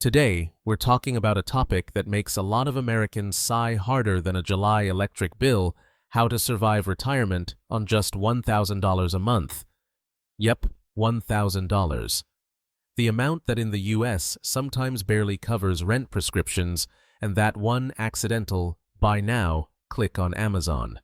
Today, we're talking about a topic that makes a lot of Americans sigh harder than a July electric bill: how to survive retirement on just $1,000 a month. Yep, $1,000. The amount that in the US sometimes barely covers rent prescriptions, and that one accidental "buy now" click on Amazon.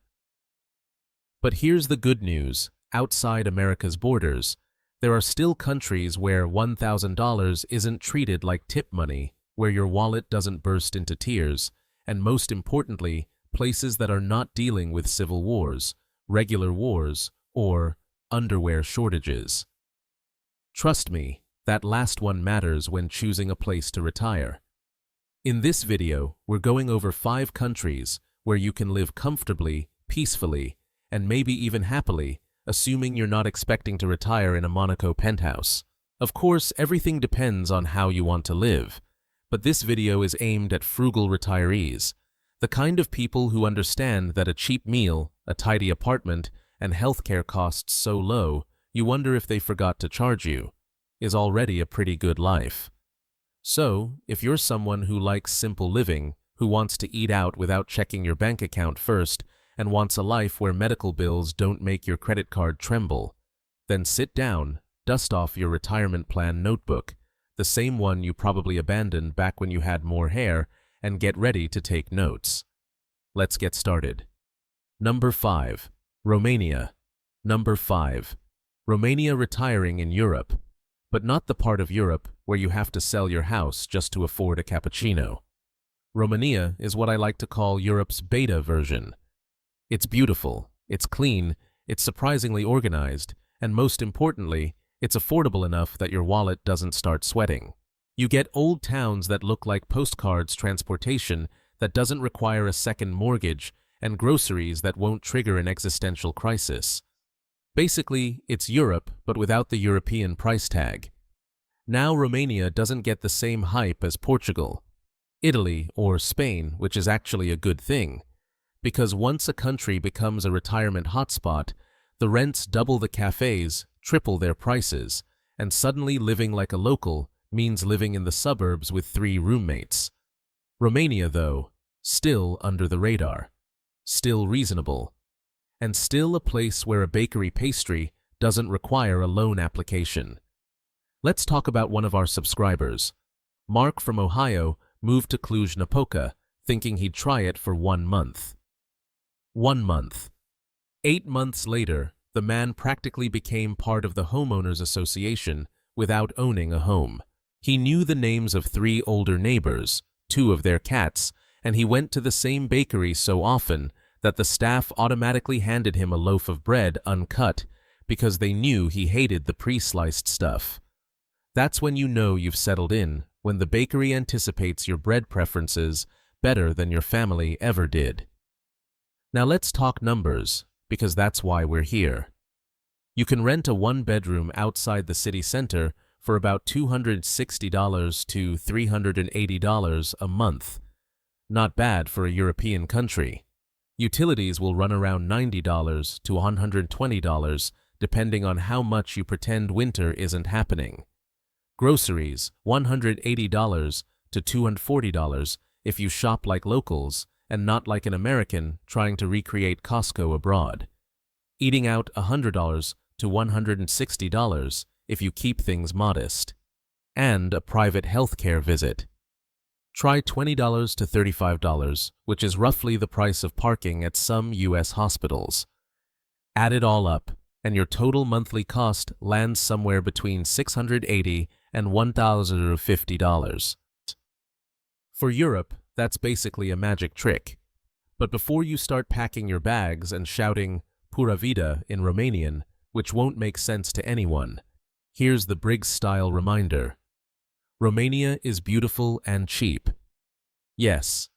But here's the good news: outside America's borders, there are still countries where $1,000 isn't treated like tip money, where your wallet doesn't burst into tears, and most importantly, places that are not dealing with civil wars, regular wars, or underwear shortages. Trust me, that last one matters when choosing a place to retire. In this video, we're going over 5 countries where you can live comfortably, peacefully, and maybe even happily, assuming you're not expecting to retire in a Monaco penthouse. Of course, everything depends on how you want to live, but this video is aimed at frugal retirees, the kind of people who understand that a cheap meal, a tidy apartment, and healthcare costs so low you wonder if they forgot to charge you, is already a pretty good life. So, if you're someone who likes simple living, who wants to eat out without checking your bank account first, and wants a life where medical bills don't make your credit card tremble, then sit down, dust off your retirement plan notebook, the same one you probably abandoned back when you had more hair, and get ready to take notes. Let's get started. Number 5. Romania. Number 5. Romania retiring in Europe, but not the part of Europe where you have to sell your house just to afford a cappuccino. Romania is what I like to call Europe's beta version. It's beautiful, it's clean, it's surprisingly organized, and most importantly, it's affordable enough that your wallet doesn't start sweating. You get old towns that look like postcards, transportation that doesn't require a second mortgage, and groceries that won't trigger an existential crisis. Basically, it's Europe, but without the European price tag. Now Romania doesn't get the same hype as Portugal, Italy, or Spain, which is actually a good thing. Because once a country becomes a retirement hotspot, the rents double, the cafes triple their prices, and suddenly living like a local means living in the suburbs with 3 roommates. Romania, though, still under the radar, still reasonable, and still a place where a bakery pastry doesn't require a loan application. Let's talk about one of our subscribers. Mark from Ohio moved to Cluj-Napoca, thinking he'd try it for 1 month. 1 month. 8 months later, the man practically became part of the homeowners association without owning a home. He knew the names of 3 older neighbors, 2 of their cats, and he went to the same bakery so often that the staff automatically handed him a loaf of bread uncut because they knew he hated the pre-sliced stuff. That's when you know you've settled in, when the bakery anticipates your bread preferences better than your family ever did. Now let's talk numbers, because that's why we're here. You can rent a 1-bedroom outside the city center for about $260 to $380 a month. Not bad for a European country. Utilities will run around $90 to $120, depending on how much you pretend winter isn't happening. Groceries, $180 to $240 if you shop like locals, and not like an American trying to recreate Costco abroad. Eating out $100 to $160 if you keep things modest. And a private healthcare visit. Try $20 to $35, which is roughly the price of parking at some US hospitals. Add it all up, and your total monthly cost lands somewhere between $680 and $1,050. For Europe, that's basically a magic trick. But before you start packing your bags and shouting Pura Vida in Romanian, which won't make sense to anyone, here's the Briggs-style reminder. Romania is beautiful and cheap. Yes,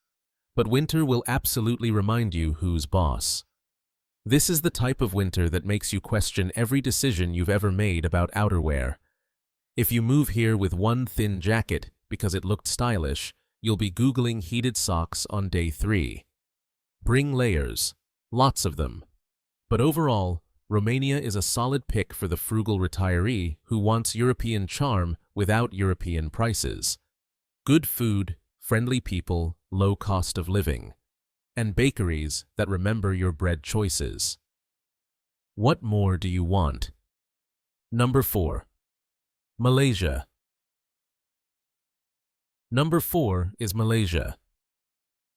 but winter will absolutely remind you who's boss. This is the type of winter that makes you question every decision you've ever made about outerwear. If you move here with one thin jacket because it looked stylish, you'll be Googling heated socks on day 3. Bring layers, lots of them. But overall, Romania is a solid pick for the frugal retiree who wants European charm without European prices. Good food, friendly people, low cost of living, and bakeries that remember your bread choices. What more do you want? Number 4. Malaysia. Number 4 is Malaysia.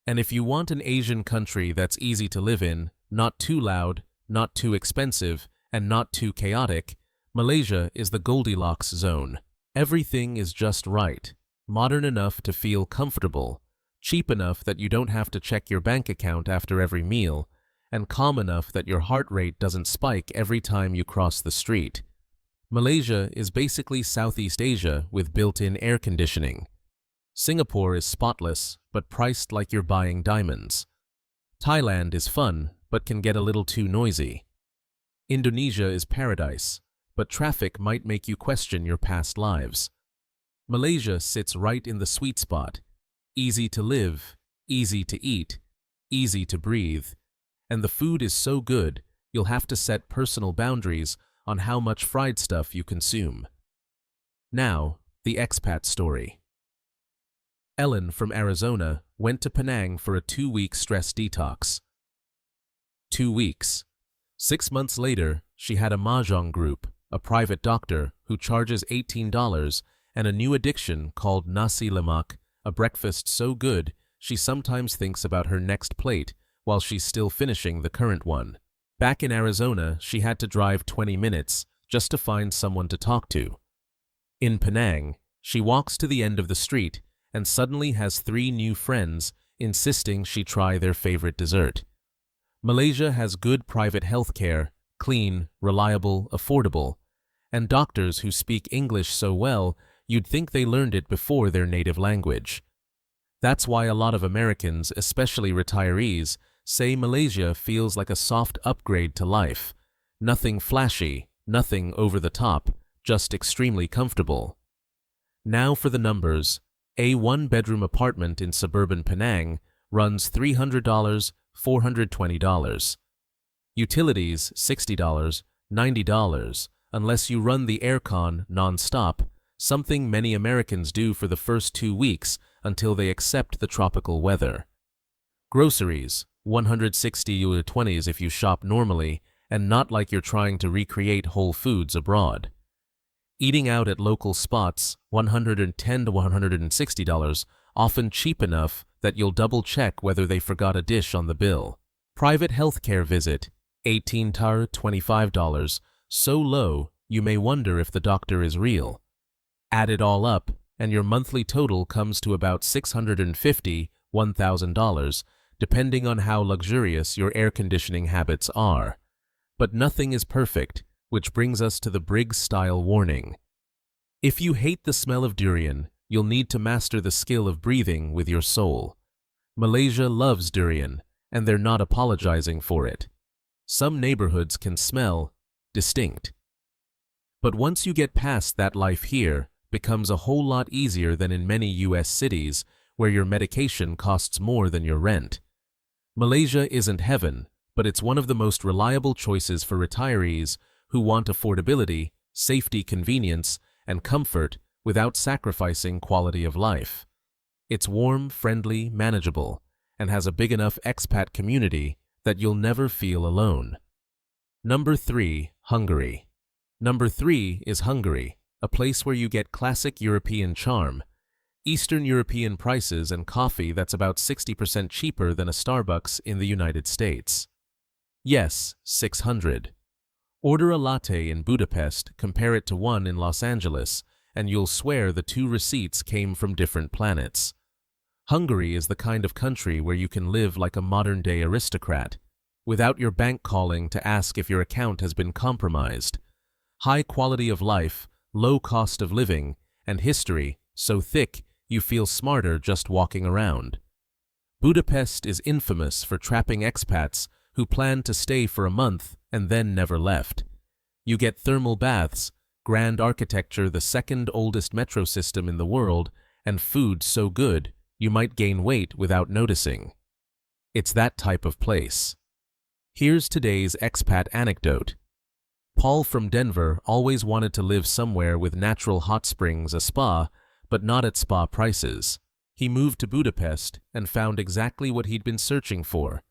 And if you want an Asian country that's easy to live in, not too loud, not too expensive, and not too chaotic, Malaysia is the Goldilocks Zone. Everything is just right, modern enough to feel comfortable, cheap enough that you don't have to check your bank account after every meal, and calm enough that your heart rate doesn't spike every time you cross the street. Malaysia is basically Southeast Asia with built-in air conditioning. Singapore is spotless, but priced like you're buying diamonds. Thailand is fun, but can get a little too noisy. Indonesia is paradise, but traffic might make you question your past lives. Malaysia sits right in the sweet spot. Easy to live, easy to eat, easy to breathe. And the food is so good, you'll have to set personal boundaries on how much fried stuff you consume. Now, the expat story. Ellen from Arizona went to Penang for a 2-week stress detox. 2 weeks. 6 months later, she had a mahjong group, a private doctor who charges $18, and a new addiction called nasi lemak, a breakfast so good she sometimes thinks about her next plate while she's still finishing the current one. Back in Arizona, she had to drive 20 minutes just to find someone to talk to. In Penang, she walks to the end of the street and suddenly has 3 new friends insisting she try their favorite dessert. Malaysia has good private health care, clean, reliable, affordable, and doctors who speak English so well you'd think they learned it before their native language. That's why a lot of Americans, especially retirees, say Malaysia feels like a soft upgrade to life. Nothing flashy, nothing over the top, just extremely comfortable. Now for the numbers. A 1-bedroom apartment in suburban Penang runs $300, $420. Utilities, $60, $90, unless you run the aircon non-stop, something many Americans do for the first 2 weeks until they accept the tropical weather. Groceries, $160 if you shop normally and not like you're trying to recreate Whole Foods abroad. Eating out at local spots, $110 to $160, often cheap enough that you'll double-check whether they forgot a dish on the bill. Private healthcare visit, $18 to $25, so low you may wonder if the doctor is real. Add it all up, and your monthly total comes to about $650 to $1,000, depending on how luxurious your air conditioning habits are. But nothing is perfect, which brings us to the Briggs-style warning. If you hate the smell of durian, you'll need to master the skill of breathing with your soul. Malaysia loves durian, and they're not apologizing for it. Some neighborhoods can smell distinct. But once you get past that, life here becomes a whole lot easier than in many U.S. cities where your medication costs more than your rent. Malaysia isn't heaven, but it's one of the most reliable choices for retirees who want affordability, safety, convenience, and comfort without sacrificing quality of life. It's warm, friendly, manageable, and has a big enough expat community that you'll never feel alone. Number 3, Hungary. Number 3 is Hungary, a place where you get classic European charm, Eastern European prices, and coffee that's about 60% cheaper than a Starbucks in the United States. Yes, 600. Order a latte in Budapest, compare it to one in Los Angeles, and you'll swear the 2 receipts came from different planets. Hungary is the kind of country where you can live like a modern-day aristocrat, without your bank calling to ask if your account has been compromised. High quality of life, low cost of living, and history so thick you feel smarter just walking around. Budapest is infamous for trapping expats who plan to stay for a month and then never left. You get thermal baths, grand architecture, the 2nd oldest metro system in the world, and food so good you might gain weight without noticing. It's that type of place. Here's today's expat anecdote. Paul from Denver always wanted to live somewhere with natural hot springs, a spa, but not at spa prices. He moved to Budapest and found exactly what he'd been searching for.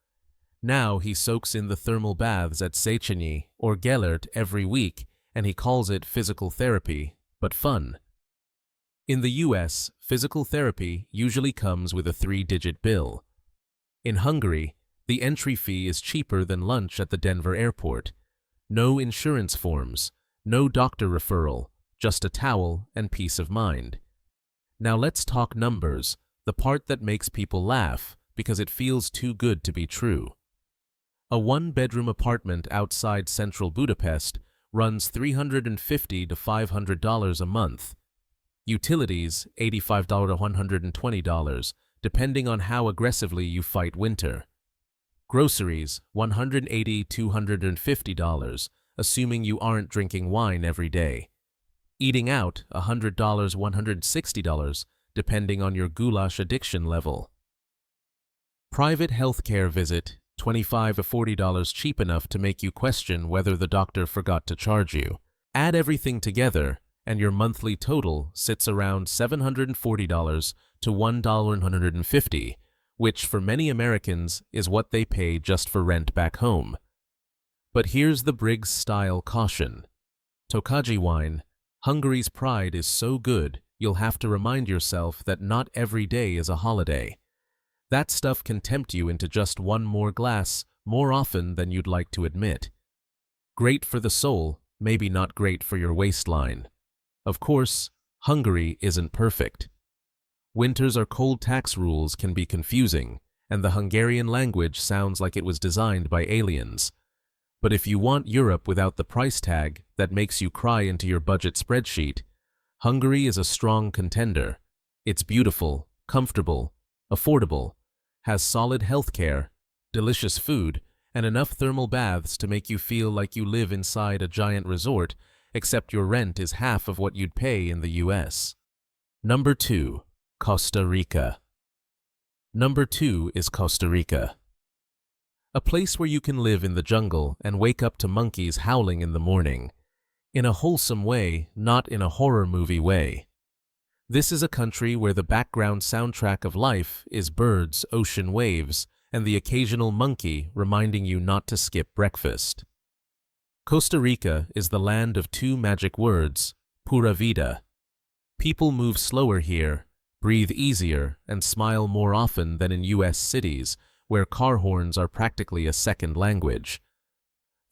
Now he soaks in the thermal baths at Széchenyi or Gellert every week, and he calls it physical therapy, but fun. In the US, physical therapy usually comes with a 3-digit bill. In Hungary, the entry fee is cheaper than lunch at the Denver airport. No insurance forms, no doctor referral, just a towel and peace of mind. Now let's talk numbers, the part that makes people laugh because it feels too good to be true. A 1-bedroom apartment outside central Budapest runs $350 to $500 a month. Utilities, $85 to $120, depending on how aggressively you fight winter. Groceries, $180 to $250, assuming you aren't drinking wine every day. Eating out, $100 to $160, depending on your goulash addiction level. Private healthcare visit, $25 to $40, cheap enough to make you question whether the doctor forgot to charge you. Add everything together, and your monthly total sits around $740 to $1,150, which for many Americans is what they pay just for rent back home. But here's the Briggs-style caution. Tokaji wine, Hungary's pride, is so good you'll have to remind yourself that not every day is a holiday. That stuff can tempt you into just one more glass more often than you'd like to admit. Great for the soul, maybe not great for your waistline. Of course, Hungary isn't perfect. Winters or cold tax rules can be confusing, and the Hungarian language sounds like it was designed by aliens. But if you want Europe without the price tag that makes you cry into your budget spreadsheet, Hungary is a strong contender. It's beautiful, comfortable, affordable, has solid healthcare, delicious food, and enough thermal baths to make you feel like you live inside a giant resort, except your rent is half of what you'd pay in the US. Number 2. Costa Rica. Number 2 is Costa Rica. A place where you can live in the jungle and wake up to monkeys howling in the morning. In a wholesome way, not in a horror movie way. This is a country where the background soundtrack of life is birds, ocean waves, and the occasional monkey reminding you not to skip breakfast. Costa Rica is the land of 2 magic words, Pura Vida. People move slower here, breathe easier, and smile more often than in US cities, where car horns are practically a second language.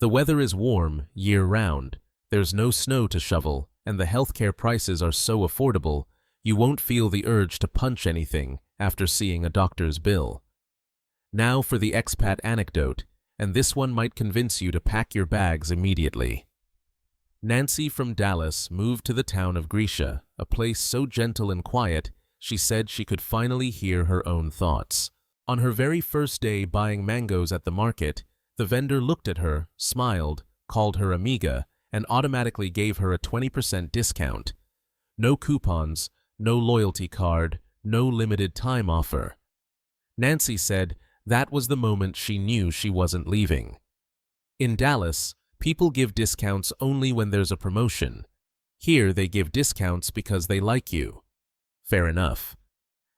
The weather is warm year-round, there's no snow to shovel, and the healthcare prices are so affordable you won't feel the urge to punch anything after seeing a doctor's bill. Now for the expat anecdote, and this one might convince you to pack your bags immediately. Nancy from Dallas moved to the town of Grecia, a place so gentle and quiet, she said she could finally hear her own thoughts. On her very first day buying mangoes at the market, the vendor looked at her, smiled, called her amiga, and automatically gave her a 20% discount. No coupons, no loyalty card, no limited time offer. Nancy said that was the moment she knew she wasn't leaving. In Dallas, people give discounts only when there's a promotion. Here they give discounts because they like you. Fair enough.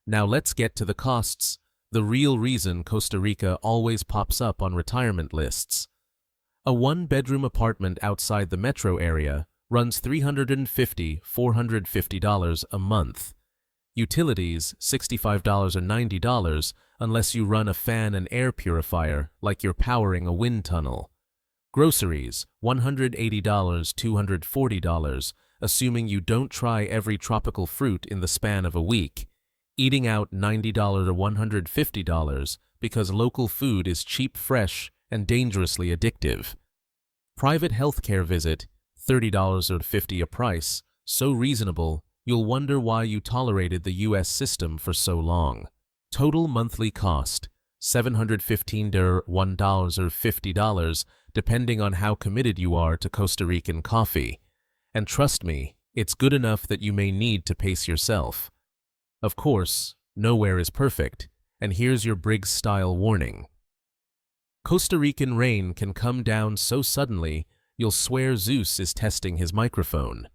Now let's get to the costs, the real reason Costa Rica always pops up on retirement lists. A 1-bedroom apartment outside the metro area runs $350 to $450 a month. Utilities, $65 or $90 unless you run a fan and air purifier like you're powering a wind tunnel. Groceries, $180 to $240, assuming you don't try every tropical fruit in the span of a week. Eating out, $90 to $150 because local food is cheap, fresh, and dangerously addictive. Private healthcare visit, $30 or $50 a price, so reasonable you'll wonder why you tolerated the US system for so long. Total monthly cost, $715 to $1 or $50, depending on how committed you are to Costa Rican coffee. And trust me, it's good enough that you may need to pace yourself. Of course, nowhere is perfect, and here's your Briggs-style warning. Costa Rican rain can come down so suddenly you'll swear Zeus is testing his microphone.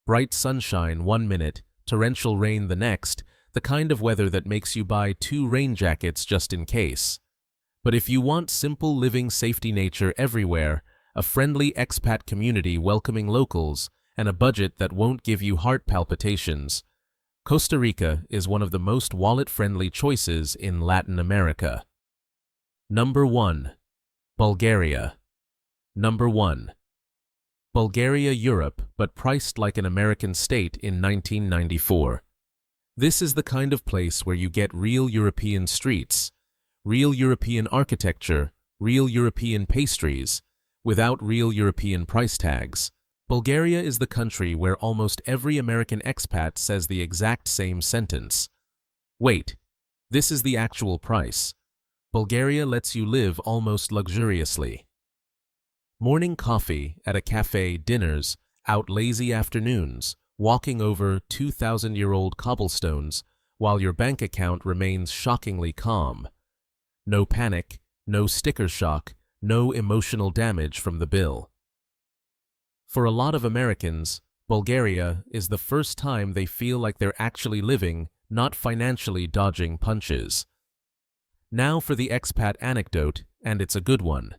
Bright sunshine 1 minute, torrential rain the next, the kind of weather that makes you buy 2 rain jackets just in case. But if you want simple living safety nature everywhere, a friendly expat community welcoming locals, and a budget that won't give you heart palpitations, Costa Rica is one of the most wallet-friendly choices in Latin America. Number 1. Bulgaria. Number 1. Bulgaria, Europe, but priced like an American state in 1994. This is the kind of place where you get real European streets, real European architecture, real European pastries, without real European price tags. Bulgaria is the country where almost every American expat says the exact same sentence. Wait, this is the actual price. Bulgaria lets you live almost luxuriously. Morning coffee at a cafe, dinners, out lazy afternoons, walking over 2,000-year-old cobblestones while your bank account remains shockingly calm. No panic, no sticker shock, no emotional damage from the bill. For a lot of Americans, Bulgaria is the first time they feel like they're actually living, not financially dodging punches. Now for the expat anecdote, and it's a good one.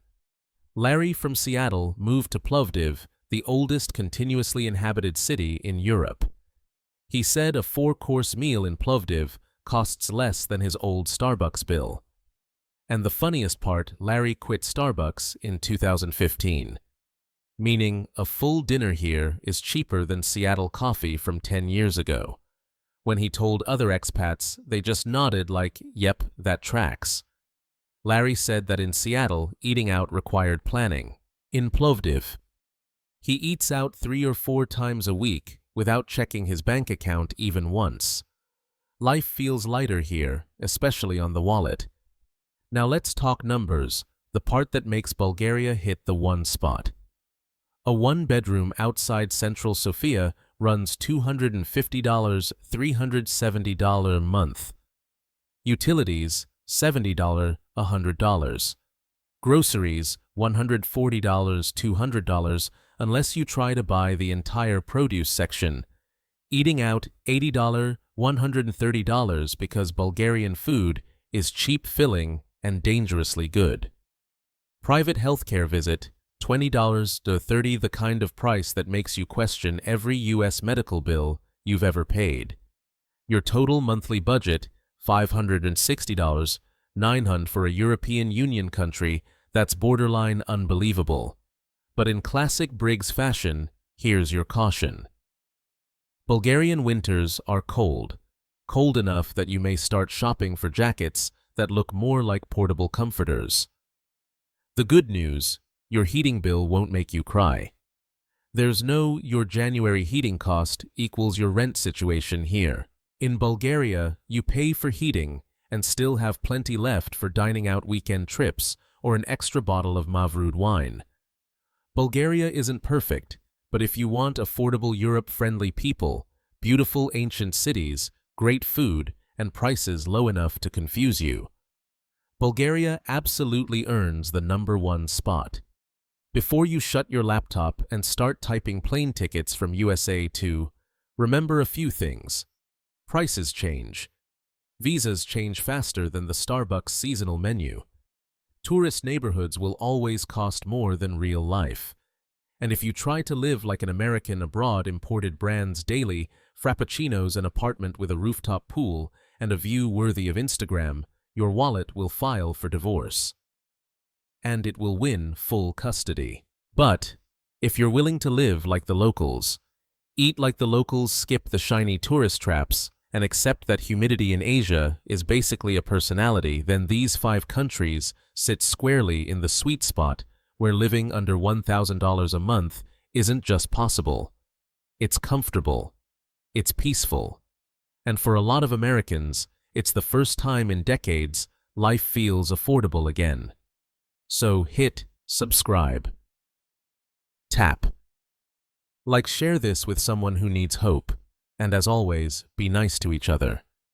Larry from Seattle moved to Plovdiv, the oldest continuously inhabited city in Europe. He said a 4-course meal in Plovdiv costs less than his old Starbucks bill. And the funniest part, Larry quit Starbucks in 2015. Meaning a full dinner here is cheaper than Seattle coffee from 10 years ago. When he told other expats, they just nodded like, yep, that tracks. Larry said that in Seattle, eating out required planning. In Plovdiv, he eats out 3 or 4 times a week without checking his bank account even once. Life feels lighter here, especially on the wallet. Now let's talk numbers, the part that makes Bulgaria hit the one spot. A 1-bedroom outside Central Sofia runs $250, $370 a month. Utilities, $70, $100. Groceries, $140, $200, unless you try to buy the entire produce section. Eating out, $80, $130 because Bulgarian food is cheap, filling, and dangerously good. Private healthcare visit, $20 to $30, the kind of price that makes you question every U.S. medical bill you've ever paid. Your total monthly budget, $560, $900 for a European Union country that's borderline unbelievable. But in classic Briggs fashion, here's your caution. Bulgarian winters are cold, cold enough that you may start shopping for jackets that look more like portable comforters. The good news, your heating bill won't make you cry. There's no your January heating cost equals your rent situation here. In Bulgaria, you pay for heating and still have plenty left for dining out weekend trips or an extra bottle of Mavrud wine. Bulgaria isn't perfect, but if you want affordable Europe-friendly people, beautiful ancient cities, great food, and prices low enough to confuse you, Bulgaria absolutely earns the #1 spot. Before you shut your laptop and start typing plane tickets from USA to, remember a few things. Prices change. Visas change faster than the Starbucks seasonal menu. Tourist neighborhoods will always cost more than real life. And if you try to live like an American abroad, imported brands daily, frappuccinos, an apartment with a rooftop pool, and a view worthy of Instagram, your wallet will file for divorce. And it will win full custody. But if you're willing to live like the locals, eat like the locals, skip the shiny tourist traps, and accept that humidity in Asia is basically a personality, then these 5 countries sit squarely in the sweet spot where living under $1,000 a month isn't just possible. It's comfortable. It's peaceful. And for a lot of Americans, it's the first time in decades life feels affordable again. So hit subscribe. Tap. Like, share this with someone who needs hope. And as always, be nice to each other.